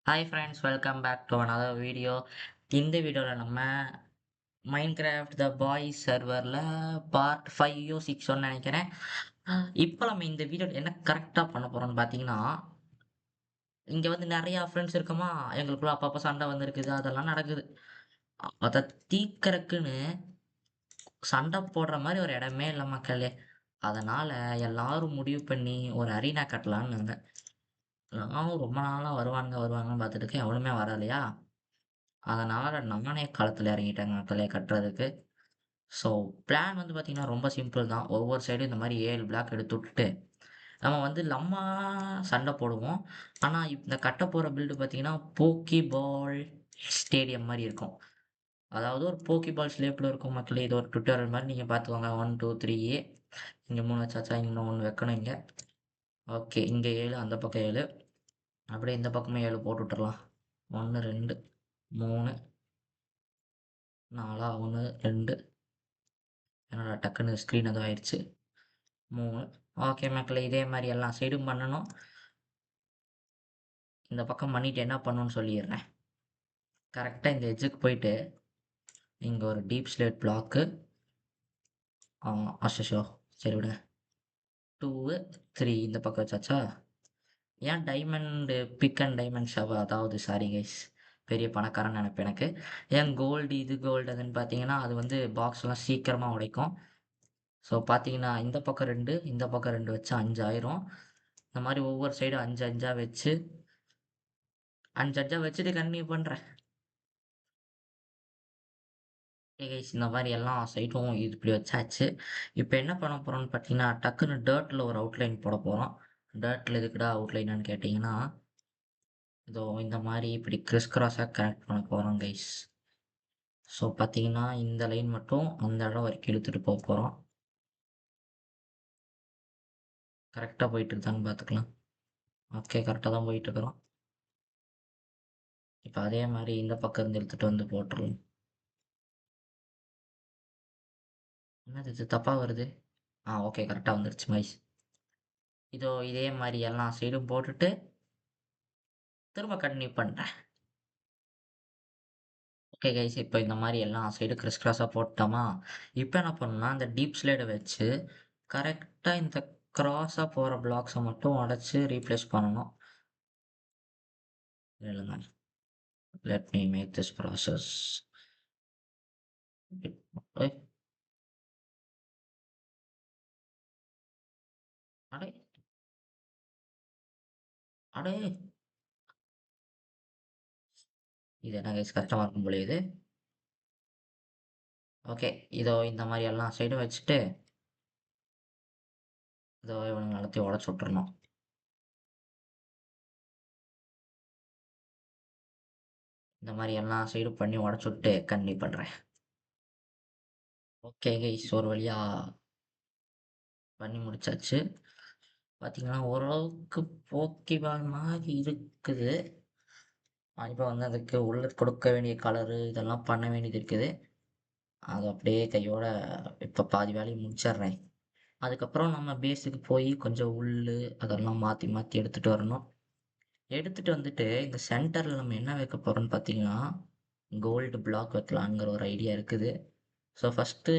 Hi friends, welcome back to another video. இந்த வீடியோவில் நம்ம மைன்கிராஃப்ட் த பாய்ஸ் சர்வரில் பார்ட் 5யோ 6 நினைக்கிறேன். இப்போ நம்ம இந்த வீடியோ என்ன கரெக்டாக பண்ண போகிறோம்னு பார்த்தீங்கன்னா, இங்கே வந்து நிறையா ஃப்ரெண்ட்ஸ் இருக்கோமா, எங்களுக்குள்ள அப்பப்போ சண்டை வந்திருக்குது, அதெல்லாம் நடக்குது. அதை தீர்க்கறக்குன்னு சண்டை போடுற மாதிரி ஒரு இடமே இல்லை மக்களே. அதனால எல்லாரும் முடிவு பண்ணி ஒரு அரீனா கட்டலான்னு. நானும் ரொம்ப நாளாக வருவாங்கன்னு பார்த்துட்டு இருக்கேன், எவனுமே வரலையா. அதனால நானே களத்துல இறங்கிட்டேங்க மக்களே கட்டுறதுக்கு. ஸோ பிளான் வந்து பார்த்தீங்கன்னா, ரொம்ப சிம்பிள் தான். ஒவ்வொரு சைடும் இந்த மாரி 7 பிளாக் எடுத்து விட்டுட்டு, நம்ம சண்டை போடுவோம். ஆனா, இந்த கட்டப்போற பில்டு பார்த்தீங்கன்னா, போக்கி பால் ஸ்டேடியம் மாரி இருக்கும். அதாவது ஒரு போக்கி பால் ஷேப்ல இருக்கும் மக்களே. இது ஒரு டுட்டோரியல் மாரி நீங்க பார்த்துக்கோங்க. 1, 2, 3 இங்க 3 வச்சாச்சா, இன்னும் 1 வைக்கணும் இங்க. ஓகே. இங்க 7, அந்த பக்கம் 7. அப்படியே இந்த பக்கமும் 7 போட்டு விட்டுறலாம். 1, 2, 3, 4 1, 2 என்னடா டக்குன்னு ஸ்க்ரீன் ஏதோ ஆயிடுச்சு. 3 ஓகே மக்களே. இதே மாரி எல்லா சைடும் பண்ணணும். இந்த பக்கம் பண்ணிட்டு என்ன பண்ணணும்னு சொல்லிர்றேன். கரெக்ட்டா இந்த எட்ஜுக்கு போயிட்டு, இங்க ஒரு டீப் ஸ்லேட் பிளாக்கு. அச்சச்சோ! சரி விடுங்க. 2, 3 இந்த பக்கம் வச்சாச்சா? ஏன் பிக் அண்ட் டைமண்ட் அதாவது சாரி கைஸ். பெரிய பணக்காரன்னு நெனப்பு எனக்கு. ஏன் கோல்டு அதுன்னு பார்த்தீங்கன்னா, அது வந்து பாக்ஸ்லாம் சீக்கிரமா உடைக்கும். ஸோ பார்த்தீங்கன்னா, இந்த பக்கம் 2, இந்த பக்கம் 2 வச்சா 5 ஆயிரும். இந்த மாரி ஒவ்வொரு சைடும் 5, 5ஆ வச்சு 5 5ஆ வச்சுட்டு கன்டின்யூ பண்றேன். ஓகே கைஸ், இந்த மாரி எல்லா சைடும் இது இப்படி வச்சாச்சு. இப்ப என்ன பண்ண போறோம்னு பார்த்தீங்கன்னா, டக்குன்னு டர்ட்ல ஒரு அவுட்லைன் போட போறோம். டர்ட்ல எதுக்குடா அவுட்லைன்னு கேட்டீங்கன்னா, இதோ இந்த மாரி இப்படி கிறிஸ் கிராஸா கனெக்ட் பண்ண போறோம் கைஸ். ஸோ பார்த்தீங்கன்னா, இந்த லைன் மட்டும் அந்த இடம் வரைக்கும் இழுத்துட்டு போறோம். கரெக்ட்டா போயிட்டு இருக்கான்னு பார்த்துக்கலாம். ஓகே, கரெக்ட்டா தான் போயிட்டு இருக்கிறோம். இப்ப அதே மாரி இந்த பக்கம் இருந்து இழுத்துட்டு வந்து போட்டுறலாம். என்னது இது தப்பா வருது? ஓகே, கரெக்ட்டா வந்துருச்சு கைஸ். இதோ இதே மாரி எல்லா சைடும் போட்டுட்டு, திரும்ப கன்டின்யூ பண்றேன். ஓகே கைஸ், இப்ப இந்த மாரி எல்லா சைடும் கிறிஸ் கிராஸா போட்டோமா, இப்ப என்ன பண்ணணும்னா, இந்த டீப் ஸ்லைட வச்சு, கரெக்ட்டா இந்த கிராஸா போற பிளாக்ஸ மட்டும் உடைச்சு ரீப்ளேஸ் பண்ணணும். இல்லங்க. Let me make this process. ஏய்! அடே! அடே! இது என்ன கைஸ் கஷ்டமா இருக்கும் போலயே இது. ஓகே. இதோ இந்த மாரி எல்லா சைடும் வச்சுட்டு, இதோ இவனுங்க எல்லாத்தையும் உடைச்சு விட்டுறணும். இந்த மாரி எல்லா சைடும் பண்ணி உடைச்சு விட்டு கன்டின்யூ பண்றேன். ஓகே கைஸ், ஒரு வழியா பண்ணி முடிச்சாச்சு. பார்த்தீங்கன்னா, ஓரளவுக்கு போக்கிபால் மாரி இருக்குது. இப்ப வந்து அதுக்கு உள்ள கொடுக்க வேண்டிய கலரு இதெல்லாம் பண்ண வேண்டியது இருக்குது. அத அப்படியே கையோட இப்ப பாதி வேலைய முடிச்சர்றேன். அதுக்கப்புறம் நம்ம பேஸுக்கு போயி கொஞ்சம் அதெல்லாம் மாத்தி மாத்தி எடுத்துட்டு வரணும். எடுத்துட்டு வந்துட்டு, இந்த சென்டர்ல நம்ம என்ன வைக்க போறோம்ன்னு பார்த்தீங்கன்னா, கோல்டு பிளாக் வைக்கலாங்கிற ஒரு ஐடியா இருக்குது. So first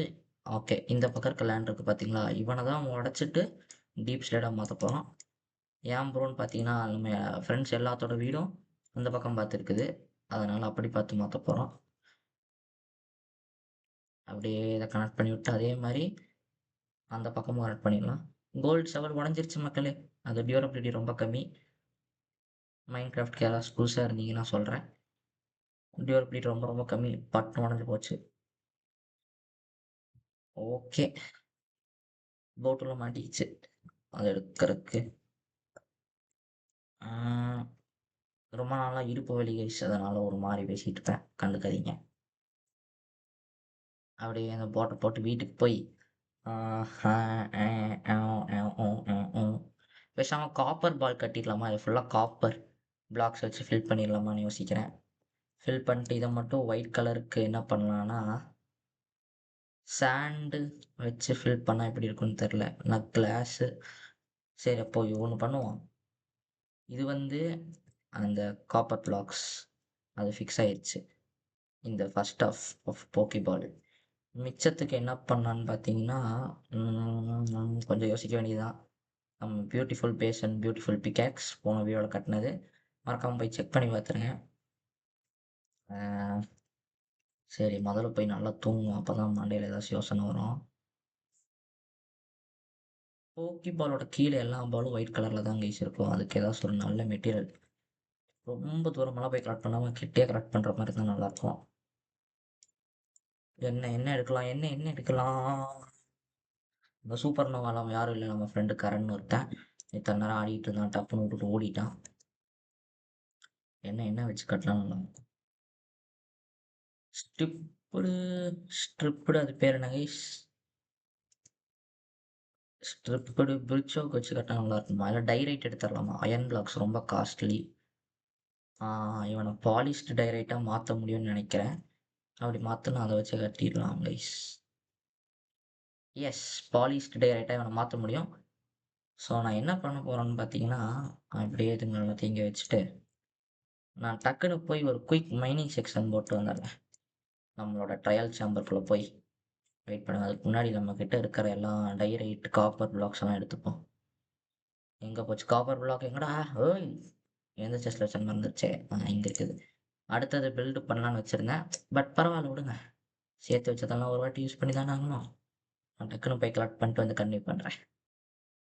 okay. இந்த பக்கம் இருக்க லேண்ட் இருக்கு பார்த்தீங்களா? இவன தான் உடைச்சுட்டு டீப் ஸ்லேட்டா மாத்தப் போறோம். ஏன் ப்ரோன்னு பார்த்தீங்கன்னா, நம்ம ஃப்ரெண்ட்ஸ் எல்லாத்தோட வீடும் அந்த பக்கம் பார்த்து இருக்குது. அதனால அப்படி பார்த்து மாத்தப் போறோம். அப்படியே இத கனெக்ட் பண்ணி விட்டு, அதே மாரி அந்த பக்கமும் கனெக்ட் பண்ணிடலாம். கோல்டு ஷவர் உடைஞ்சிருச்சு மக்களே. அது டியூரபிலிட்டி ரொம்ப கம்மி. மைன்கிராஃப்ட்க்கு யாராச்சும் புதுசா இருந்தீங்கன்னா சொல்றேன். டியூரபிலிட்டி ரொம்ப ரொம்ப கம்மி. பட்டுன்னு உடைஞ்சு போச்சு. ஓகே. போட்டுல மாட்டிக்கிச்சு. அத எடுக்கறக்கு. ஆ ரொம்ப நாளா இடுப்பு வலி கைஸ். அதனால ஒரு மாரி பேசிட்டு இருப்பேன். கண்டுக்காதீங்க. அப்படியே அந்த போட்ட போட்டு வீட்டுக்கு போய், ஆ அ ஏ ஏவ் ஏவ் ஊ ஊ ஊ பேசாம காப்பர் பால் கட்டிடலாமா? இது ஃபுல்லா காப்பர் பிளாக்ஸ் வச்சு ஃபில் பண்ணிடலாமான்னு யோசிக்கிறேன். ஃபில் பண்ணிட்டு இத மட்டும் ஒயிட் கலருக்கு என்ன பண்ணலான்னா, சாண்டு வச்சு ஃபில் பண்ணா எப்படி இருக்கும்னு தெரியல. நான் கிளாஸு சரி அப்போ ஒண்ணு பண்ணுவோம். இது வந்து அந்த காப்பர் பிளாக்ஸ் அது ஃபிக்ஸ் ஆயிருச்சு இந்த ஃபர்ஸ்ட் ஆஃப் போக்கிபால். மிச்சத்துக்கு என்ன பண்ணலான்னு பார்த்தீங்கன்னா, கொஞ்சம் யோசிக்க வேண்டியதுதான். Beautiful base and beautiful pickaxe போன வீடியோவில் கட்டினது. மறக்காமல் போய் செக் பண்ணி பார்த்துருங்க. சரி, முதல்ல போய் நல்லா தூங்குவோம். அப்போ தான் மண்டையில் ஏதாச்சும் யோசனை வரும். போக்கி பாலோட கீழே எல்லா பாலும் ஒயிட் கலரில் தான் கைஸ் இருக்கும். அதுக்கு ஏதாச்சும் ஒரு நல்ல மெட்டீரியல் ரொம்ப தூரமெல்லாம் போய் கலெக்ட் பண்ணாமல் கிட்டே கலெக்ட் பண்ணுற மாதிரி தான் நல்லாயிருக்கும். என்ன எடுக்கலாம், என்ன எடுக்கலாம்? இந்த சூப்பர் நோவாலாம் யாரும் இல்லை, நம்ம ஃப்ரெண்டு கரண்னு ஒருத்தன் இத்தனை நேரம் ஆடிட்டு இருந்தான், டப்புன்னு விட்டுட்டு ஓடிட்டான். என்ன வச்சு கட்டலாம் நல்லா இருக்கும்? ஸ்ட்ரிப்புடு அது பேர் என்ன கைஸ்? ஸ்ட்ரிப்புடு பிரிட்ஜோக்கு வச்சு கட்டினா நல்லா இருக்குமா? இல்லை டைரைட் எடுத்துடலாமா? அயன் பிளாக்ஸ் ரொம்ப காஸ்ட்லி. இவனை பாலிஷ்டு டைரைட்டாக மாற்ற முடியும்னு நினைக்கிறேன். அப்படி மாற்றினா அதை வச்சு கட்டிடலாம் கைஸ். எஸ், பாலிஷ்டு டைரைட்டாக இவனை மாற்ற முடியும். ஸோ நான் என்ன பண்ண போகிறேன்னு பார்த்தீங்கன்னா, அப்படியே இதுங்க எல்லாத்தையும் இங்கே வச்சுட்டு நான் டக்குன்னு போய் ஒரு குயிக் மைனிங் செக்ஷன் போட்டு வந்துடுறேன். நம்மளோட ட்ரையல் சேம்பருக்குள்ளே போய் வெயிட் பண்ணுங்க. அதுக்கு முன்னாடி நம்மக்கிட்ட இருக்கிற எல்லாம் டைரைட் காப்பர் பிளாக்ஸ் எல்லாம் எடுத்துப்போம். எங்கே போச்சு காப்பர் பிளாக்? எங்கடா? ஓய், எந்த செஸ்ல வச்சு மறந்துருச்சே. இங்கே இருக்குது. அடுத்தது பில்டு பண்ணலான்னு வச்சுருந்தேன். பட் பரவாயில்ல, விடுங்க. சேர்த்து வச்சதெல்லாம் ஒரு வாட்டி யூஸ் பண்ணி தானே ஆகணும். நான் டக்குன்னு போய் கலெக்ட் பண்ணிட்டு வந்து கன்டினியூ பண்ணுறேன்.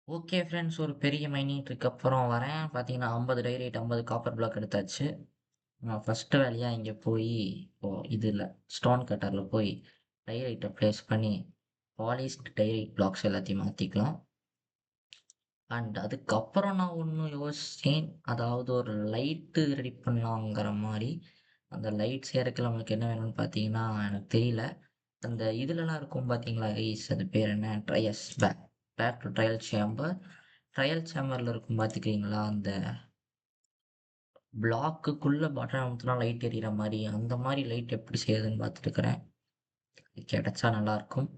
ஓகே ஃப்ரெண்ட்ஸ், ஒரு பெரிய மைனிங் ட்ரிக் அப்புறம் வரேன். பார்த்தீங்கன்னா 50 டைரைட் 50 காப்பர் பிளாக் எடுத்தாச்சு. நான் ஃபஸ்ட்டு வேலையாக இங்கே போய் இதில் ஸ்டோன் கட்டரில் போய் டைரைட்டை ப்ளேஸ் பண்ணி பாலிஷ்டு டைரைட் பிளாக்ஸ் எல்லாத்தையும் மாற்றிக்கலாம். அண்ட் அதுக்கப்புறம் நான் ஒன்று யோசித்தேன். அதாவது ஒரு லைட்டு ரெடி பண்ணலாங்கிற மாதிரி. அந்த லைட் செய்கிறதுக்கு நம்மளுக்கு என்ன வேணும்னு பார்த்தீங்கன்னா எனக்கு தெரியல. அந்த இதுலலாம் இருக்கும் பார்த்தீங்களா கைஸ், அது பேர் என்ன? Back to trial chamber. Trial சேம்பரில் இருக்கும் பார்த்துக்கிறீங்களா, அந்த பிளாக்குக்குள்ளே பட்டன் அமுத்துனா லைட் எரியிற மாதிரி, அந்த மாதிரி லைட் எப்படி செய்யுதுன்னு பார்த்துட்டு இருக்கிறேன். கிடைச்சா நல்லாயிருக்கும்.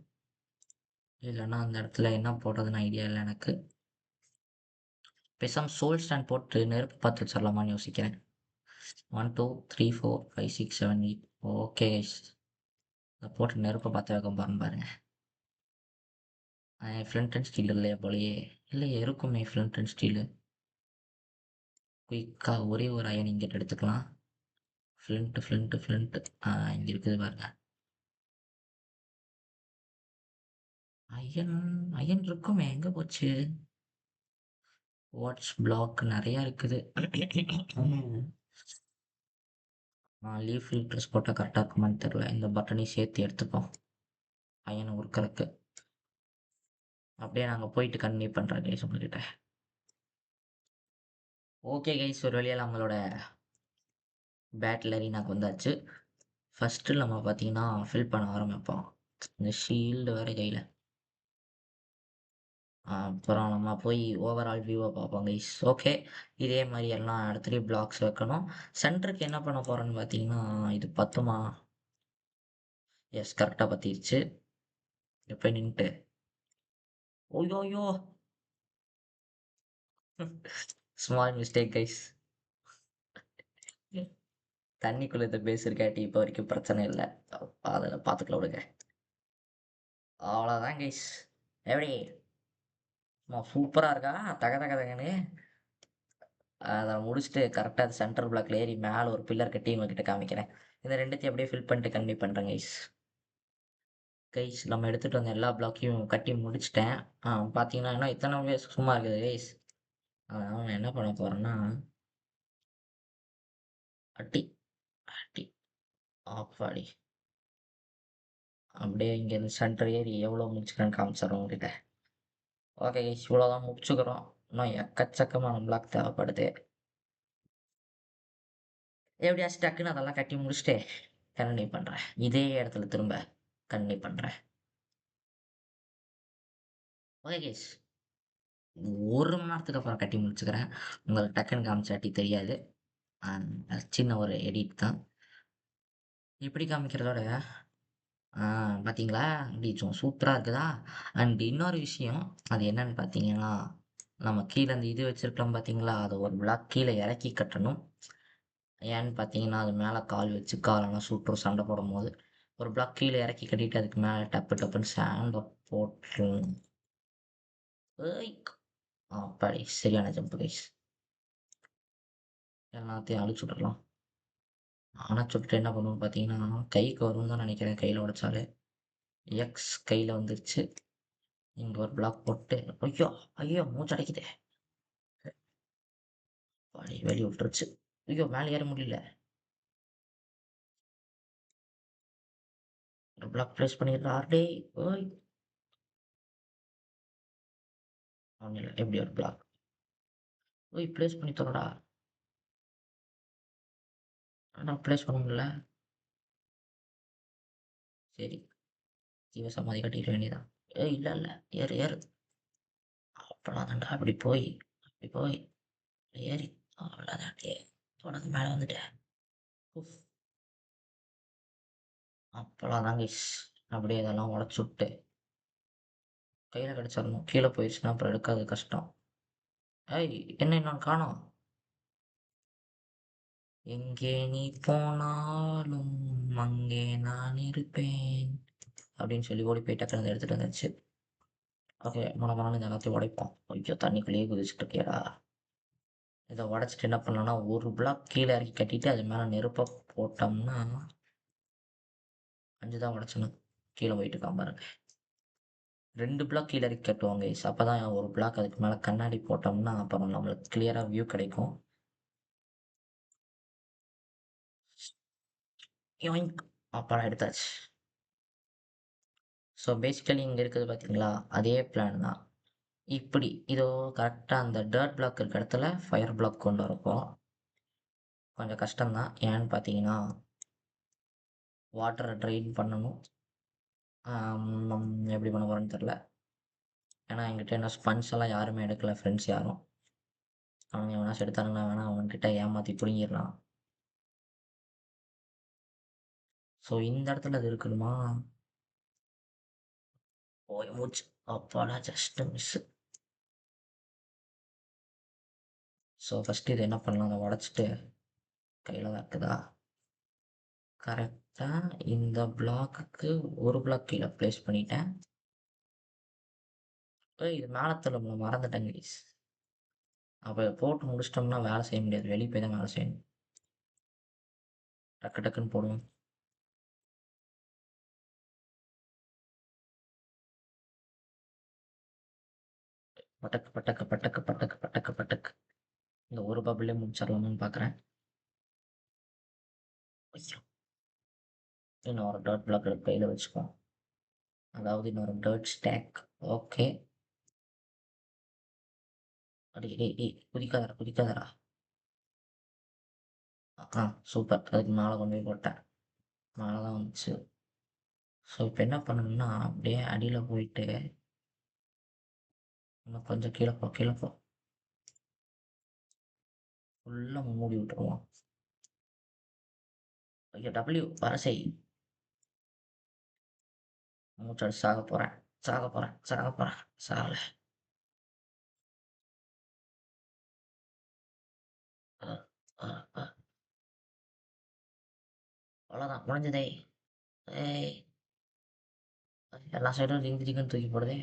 இல்லைன்னா அந்த இடத்துல என்ன போடுறதுன்னு ஐடியா இல்லை எனக்கு. பேசாம சோல் ஸ்டாண்ட் போட்டு நெருப்பு பார்த்து வச்சிடலாமான்னு யோசிக்கிறேன். 1 2 3 4 5 6 7 8. ஓகே கைஸ், அதை போட்டு நெருப்பை பார்த்து வைக்க போகிறேன் பாருங்க. ஃப்ளிண்ட் அண்ட் ஸ்டீல் இல்லையா போலயே? இல்லையே, இருக்குமே ஃப்ளிண்ட் அண்ட் ஸ்டீலு. குயிக்காக ஒரே ஒரு அயன் இங்கிட்ட எடுத்துக்கலாம். ஃப்ளிண்ட்டு இங்கே இருக்குது பாருங்க. அயன் அயன் இருக்குமே, எங்கே போச்சு? வாட்ஸ் பிளாக் நிறையா இருக்குது. லீஃப் ஃபில்டர்ஸ் போட்டால் கரெக்டாக இருக்குமான்னு தெரில. இந்த பட்டனையும் சேர்த்து எடுத்துப்போம் அயனை உருக்கிறதுக்கு. அப்படியே நாங்கள் போயிட்டு கன்டினியூ பண்ணுறோம் கைஸ் உங்ககிட்ட. ஓகே கைஸ், ஒரு வழியாக நம்மளோட பேட்டில் அரீனாக்கு வந்தாச்சு. ஃபஸ்ட்டு நம்ம பார்த்தீங்கன்னா ஃபில் பண்ண ஆரம்பிப்போம். இந்த ஷீல்டு வேறு கையில். அப்புறம் நம்ம போய் ஓவரால் வியூவை பார்ப்போம் கைஸ். ஓகே, இதே மாதிரி எல்லா இடத்துலையும் பிளாக்ஸ் வைக்கணும். சென்டருக்கு என்ன பண்ண போகிறோன்னு பார்த்தீங்கன்னா, இது பத்துமா? எஸ், கரெக்டாக பற்றிடுச்சு. எப்போ நின்றுட்டு ஓயோயோ, ஸ்மால் மிஸ்டேக் கைஸ். தண்ணிக்குள்ளே இந்த பேஸ் இருக்காட்டி இப்போ வரைக்கும் பிரச்சனை இல்லை. அதில் பார்த்துக்கலாம் விடுங்க. அவ்வளோதான் கைஸ். எப்படி சூப்பராக இருக்கா? தக தக தகன்னு அதை முடிச்சுட்டு கரெக்டாக அது சென்டர் பிளாக்ல ஏறி மேலே ஒரு பில்லர் கட்டி உங்ககிட்ட காமிக்கிறேன். இந்த ரெண்டுத்தையும் அப்படியே ஃபில் பண்ணிட்டு கன்டினியூ பண்ணுறேன் கைஸ். நம்ம எடுத்துகிட்டு வந்த எல்லா பிளாக்கையும் கட்டி முடிச்சிட்டேன். பார்த்தீங்கன்னா இன்னும் இத்தனை பேஸ் சும்மா இருக்குது கைஸ். நான் என்ன பண்ண போகிறேன்னா, அட்டி அட்டி ஆப்பாடி அப்படியே இங்கேருந்து சென்டர் ஏறி எவ்வளோ முடிச்சுக்கிறேன்னு காமிச்சிடுறோம் உங்ககிட்ட. ஓகே கைஸ், இவ்வளோதான் முடிச்சுக்கிறோம். இன்னும் எக்கச்சக்கமான பிளாக் தேவைப்படுது. எப்படியாச்சும் டக்குன்னு அதெல்லாம் கட்டி முடிச்சுட்டு கண்டினியூ பண்ணுறேன். இதே இடத்துல திரும்ப கண்டினியூ பண்ணுறேன். ஓகே கைஸ், 1 மணி நேரத்துக்கு அப்புறம் கட்டி முடிச்சுக்கிறேன். உங்களுக்கு டக்குன்னு காமிச்சாட்டி தெரியாது. சின்ன ஒரு எடிட் தான். இப்படி காமிக்கிறதோட பார்த்தீங்களா இப்படி சூப்பராக இருக்குதா? அண்ட் இன்னொரு விஷயம், அது என்னன்னு பார்த்தீங்கன்னா, நம்ம கீழ அந்த இது வச்சிருக்கோம் பார்த்தீங்களா? அத ஒரு பிளாக் கீழ இறக்கி கட்டணும். ஏன்னு பார்த்தீங்கன்னா, அது மேல கால் வச்சு காலெல்லாம் சுற்றும் சண்ட போடும்போது. ஒரு பிளாக் கீழ இறக்கி கட்டிட்டு அதுக்கு மேல டப்பு டப்புன்னு சாண்ட போட்றணும். ஏய்! அப்பாடி! சரியான ஜம்ப் கைஸ். எல்லாத்தையும் அழிச்சு விட்டுறலாம். அணைச்சு விட்டுட்டு என்ன பண்ணுவோம்னு பார்த்தீங்கன்னா, கைக்கு வரும்னு தான் நெனைக்கிறேன் கையில உடைச்சாலே. எக்ஸ் கையில வந்துருச்சு. இங்க ஒரு பிளாக் போட்டு ஐயோ! ஐயோ! மூச்சு அடைக்குதே! அப்பாடி! வெளிய விட்டுருச்சு. ஐயோ! மேல ஏற முடியல. ஒரு பிளாக் பிளேஸ் பண்ணிடுறா டேய்! ஓய்! ஒண்ணும் இல்ல. எப்படி ஒரு பிளாக்? ஓய்! பிளேஸ் பண்ணி தொலைடா. என்னடா பிளேஸ் பண்ண முடியல? சரி. ஜீவ சமாதி கட்டிட வேண்டியதான். ஏய்! இல்ல, இல்ல. ஏறு, ஏறு. அவ்வளோதான்டா. அப்படி போய், அப்படி போய், ஏறி அவ்வளோதான் டேய்! தொடர்ந்து மேல வந்துட்டேன். உஃப்! அவ்வளோதான் கைஸ். அப்படியே இதெல்லாம் உடைச்சுட்டு, கையில கிடைச்சிரணும். கீழ போயிருச்சுன்னா அப்புறம் எடுக்கறது கஷ்டம். ஏய்! என்ன இன்னொன்னு காணோம்? எங்கே நீ போனாலும் அங்கே நான் இருப்பேன். அப்படின்னு சொல்லி ஓடி போய் டக்குனு அத எடுத்துட்டு வந்தாச்சு. ஓகே. மொனமொனன்னு இந்த எல்லாத்தையும் உடைப்போம். ஐயோ! தண்ணிக்குள்ளேயே குதிச்சுட்டு இருக்கியேடா! இத உடைச்சுட்டு என்ன பண்ணலாம்னா, ஒரு பிளாக் கீழ இறக்கி கட்டிட்டு, அது மேல நெருப்ப போட்டோம்னா 5 தான் உடைச்சணும். கீழ போயிட்டு இருக்கான் பாருங்க. 2 பிளாக் கீழ இறக்கி கட்டுவோம் கைஸ். அப்பதான் ஒரு பிளாக் அதுக்கு மேல கண்ணாடி போட்டோம்னா, அப்புறம் நம்மளுக்கு கிளியரா வியூ கிடைக்கும். யோயிங்க்! அப்பாடா எடுத்தாச்சு. ஸோ பேசிக்கலி இங்க இருக்குது பார்த்தீங்களா? அதே பிளான் தான். இப்படி இதோ கரெக்ட்டா அந்த டர்ட் பிளாக் இருக்க இடத்துல ஃபயர் பிளாக் கொண்டு வரப்போறோம். கொஞ்சம் கஷ்டம் தான். ஏன்னு பார்த்தீங்கன்னா, வாட்டர ட்ரெயின் பண்ணணும். எப்படி பண்ண போறோம்ன்னு தெரியல. ஏன்னா என்கிட்ட இன்னும் ஸ்பஞ்ச் எல்லாம் யாருமே எடுக்கல ஃப்ரெண்ட்ஸ் யாரும். அவனுங்க எவனாச்சும் எடுத்தானுங்கன்னா வேணா அவன்கிட்ட ஏமாத்தி புடுங்கிடலாம். ஸோ இந்த இடத்துல அது இருக்கணுமா? போய் மூச்சு. அப்பாடா! Just miss. ஸோ ஃபர்ஸ்ட்டு இத என்ன பண்ணலாம்? அத உடைச்சுட்டு கையில தான் இருக்குதா? கரெக்ட்டா இந்த பிளாக்குக்கு ஒரு பிளாக் கீழ பிளேஸ் பண்ணிட்டேன். ஏய்! இது மேல தள்ளணும் மறந்துட்டேன் கைஸ். அப்ப போட்டு முடிச்சிட்டோம்னா வேலை செய்ய முடியாது. வெளிய போய் தான் வேலை செய்யணும். டக்கு டக்குன்னு போடுவோம். பட்டக்கு, பட்டக்கு, பட்டக்கு, பட்டக்கு, பட்டக்கு, பட்டக்கு. இந்த ஒரு பபிளே முடிச்சிடலாமான்னு பார்க்குறேன். ஐயோ! இன்னொரு டாட் பிளாக் எடுத்து கையில வச்சுக்குவோம். அதாவது இன்னொரு டர்ட் ஸ்டாக். ஓகே. டேய், டேய், டேய் குதிக்காதடா, குதிக்காதடா. சூப்பர். அதுக்கு மேல கொண்டு போய் போட்டேன். மேல தான் வந்துச்சு. ஸோ இப்ப என்ன பண்ணணும்னா, அப்படியே அடியில போயிட்டு, இன்னும் கொஞ்சம் கீழ போ, கீழ போ. ஃபுல்லா மூடி விட்டுருவோம். ஐயோ! டபிள்யூ வர செய். மூச்சடிச்சு சாகப் போறேன். சாகப் போறேன். சாகப் போறேன். சாகல. அ, அ, அ. அவ்வளோதான் முடிஞ்சதே. ஏய்! எல்லா சைடும் ரிங்கு ஜிங்குன்னு தூக்கி போடுதே.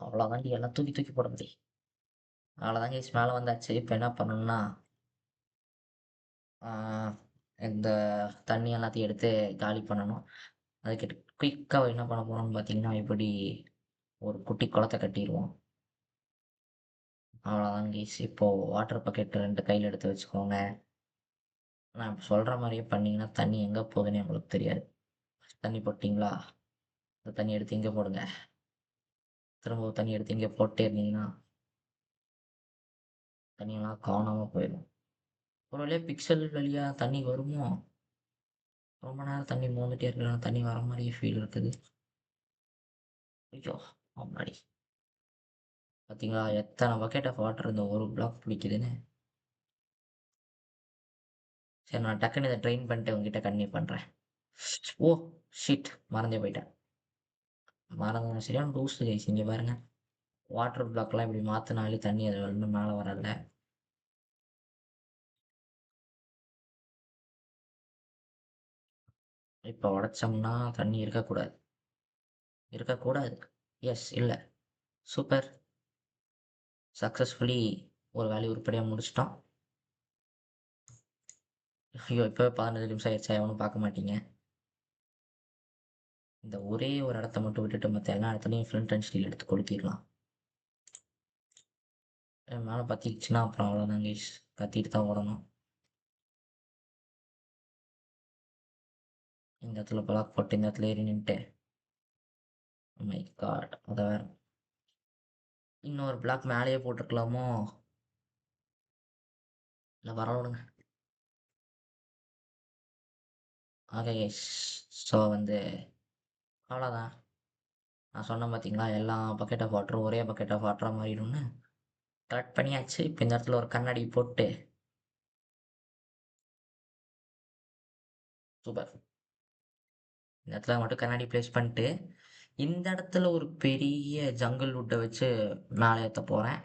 அவ்வளோதான்டி எல்லாம் தூக்கி தூக்கி போடும்டி. அவ்வளோதான் கைஸ் மேல வந்தாச்சு. இப்ப என்ன பண்ணணும்னா, ஆ இந்த தண்ணி எல்லாத்தையும் எடுத்து காலி பண்ணணும். அதுக்கு குயிக்கா என்ன பண்ண போறோம்னு பார்த்தீங்கன்னா, இப்படி ஒரு குட்டி குளத்த கட்டிருவோம். அவ்வளோதான் கைஸ். இப்போ வாட்டர் பக்கெட் 2 கையில எடுத்து வச்சுக்கோங்க. நான் இப்ப சொல்ற மாரியே பண்ணீங்கன்னா, தண்ணி எங்க போகுதுன்னே உங்களுக்கு தெரியாது. தண்ணி போட்டீங்களா? அந்த தண்ணி எடுத்து இங்க போடுங்க. திரும்ப தண்ணி எடுத்து இங்க போட்டே இருந்தீங்கன்னா, தண்ணியெல்லாம் காணாம போயிரும். ஒரு வழியா பிக்சல் வழியா தண்ணி வருமோ? ரொம்ப நேரம் தண்ணி மோந்துட்டே இருக்கலாம். தண்ணி வர மாரியே ஃபீல் இருக்குது. ஐயோ! அம்மாடி! பார்த்தீங்களா? எத்தன பக்கெட் ஆஃப் வாட்டர் இந்த ஒரு பிளாக் பிடிக்குதுன்னு. சரி நான் டக்குனு இத ட்ரெயின் பண்ணிட்டு உங்ககிட்ட கன்டின்யூ பண்றேன். ஓ! ஷிட்! மறந்தே போயிட்டேன். மறந்தேன். சரியான லூசு கைஸ் இங்க பாருங்க. வாட்டர் பிளாக்லாம் இப்படி மாத்துனாலே தண்ணி அது வந்து மேல வராதுல. இப்ப உடைச்சோம்னா தண்ணி இருக்கக்கூடாது. இருக்கக்கூடாது. எஸ் இல்ல. சூப்பர். சக்சஸ்ஃபுல்லி ஒரு வேலைய உருப்படியா முடிச்சுட்டோம். ஐயோ! இப்பவே 15 நிமிஷம் ஆயிருச்சா? எவனும் பார்க்க மாட்டீங்க. இந்த ஒரே ஒரு இடத்த மட்டும் விட்டுட்டு மத்த எல்லா இடத்துலயும் ஃப்ளின்ட் அண்ட் ஸ்டீல் எடுத்து கொளுத்திரலாம். என் மேல பத்திக்கிச்சுன்னா அப்புறம் அவ்வளோதான் கைஸ். கத்திட்டு தான் ஓடணும். இந்த இடத்துல பிளாக் போட்டு இந்த இடத்துல ஏறி நின்னுட்டு மை காட்! அத வேற இன்னொரு பிளாக் மேலேயே போட்டுருக்கலாமோ? இல்ல பரவால்ல விடுங்க. Okay guys. ஸோ வந்து அவ்வளோதான். நான் சொன்னேன் பார்த்தீங்களா? எல்லா பக்கெட் ஆஃப் வாட்டரும் ஒரே பக்கெட் ஆஃப் வாட்டரா மாறிடும்னு. கரெக்ட் பண்ணியாச்சு. இப்ப இந்த இடத்துல ஒரு கண்ணாடி போட்டு சூப்பர். இந்த இடத்துல மட்டும் கண்ணாடி பிளேஸ் பண்ணிட்டு, இந்த இடத்துல ஒரு பெரிய ஜங்கிள் வுட்ட வச்சு மேல ஏத்த போறேன்.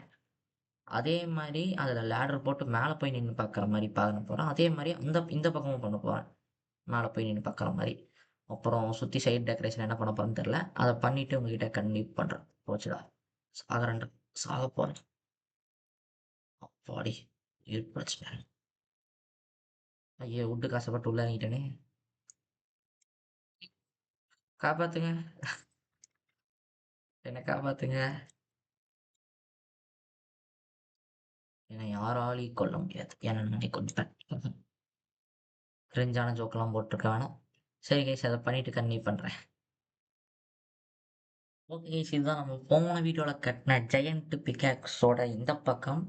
அதே மாரி அதுல லேடர் போட்டு மேல போய் நின்னு பார்க்குற மாரி பண்ண போறேன். அதே மாரி இந்த பக்கமும் பண்ண போறேன். மேல போய் நின்னு பார்க்குற மாரி. அப்புறம் சுத்தி சைட் டெக்கரேஷன் என்ன பண்ண போறேன்னு தெரியல. அத பண்ணிட்டு உங்ககிட்ட கன்டினியூ பண்றேன். போச்சுடா. சாகறேன்டா. சாகப் போறேன். அப்பாடி! இருப்பிடுச்சுடா. ஐயோ! வுட்டுக்கு ஆசைப்பட்டு உள்ள இறங்கிட்டேனே! காப்பாத்துங்க. என்ன காப்பாத்துங்க. என்னை யாராலயும் கொல்ல முடியாது. ஏன்னா நானே கொன்னுப்பேன். கிரிஞ்சான ஜோக்லாம் போட்டுருக்க வேணாம். சரி கைஸ் அத பண்ணிட்டு கன்டினியூ பண்றேன். ஓகே கைஸ் இதுதான் நம்ம போன வீடியோல கட்ன ஜெயண்ட் பிக்காக்ஸோட இந்த பக்கம்.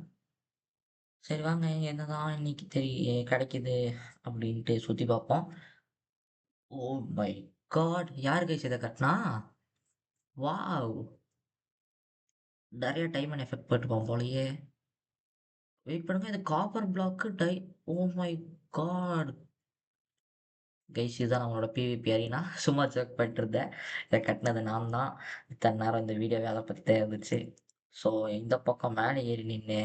சரி வாங்க என்னதான் இன்னைக்கு கிடைக்குது அப்படின்ட்டு சுத்தி பார்ப்போம். Oh my god! யார் கைஸ் இத கட்னா? வாவ்! நெறைய டைம் அண்ட் எஃபெக்ட் போட்டுருப்பான் போலயே! வெயிட் பண்ணுங்க இது copper block oh my god! Guys இதுதான் நம்மளோட பிவிபி அரீனா. சும்மா ஜோக் பண்ணிட்டு இருந்தேன். இத கட்டுனது நான் தான். இத்தன நேரம் இந்த வீடியோவே அத பத்தி தான் இருந்துச்சு. ஸோ இந்த பக்கம் மேல ஏறி நின்னு,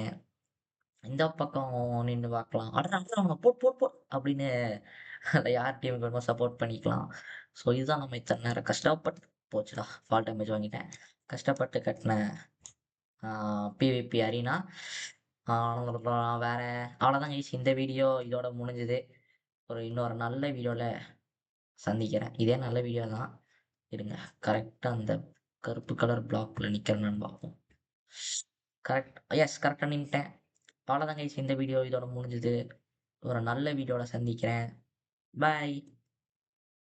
இந்த பக்கம் நின்னு பார்க்கலாம். அடடா! அடடா! போடு போடு போடு அப்படின்னு அதுல யார் டீமுக்கு வேணுமோ சப்போர்ட் பண்ணிக்கலாம். ஸோ இதுதான் நம்ம இத்தன நேரம் கஷ்டப்பட்டு போச்சுடா! ஃபால் டேமேஜ் வாங்கிட்டேன். கஷ்டப்பட்டு கட்டுன பிவிபி அரீனா. வேற அவ்வளோதான் கைஸ் இந்த வீடியோ இதோட முடிஞ்சுது. இன்னொரு நல்ல வீடியோல சந்திக்கிறேன். இதே நல்ல வீடியோ தான். இருங்க. கரெக்ட்டா அந்த கருப்பு கலர் பிளாக்ல நிக்கிறேனான்னு பார்ப்போம். கரெக்ட்டா நின்னுட்டேன். அவ்வளோதான் கைஸ் இந்த வீடியோ இதோட முடிஞ்சுது. ஒரு நல்ல வீடியோல சந்திக்கிறேன். பாய்.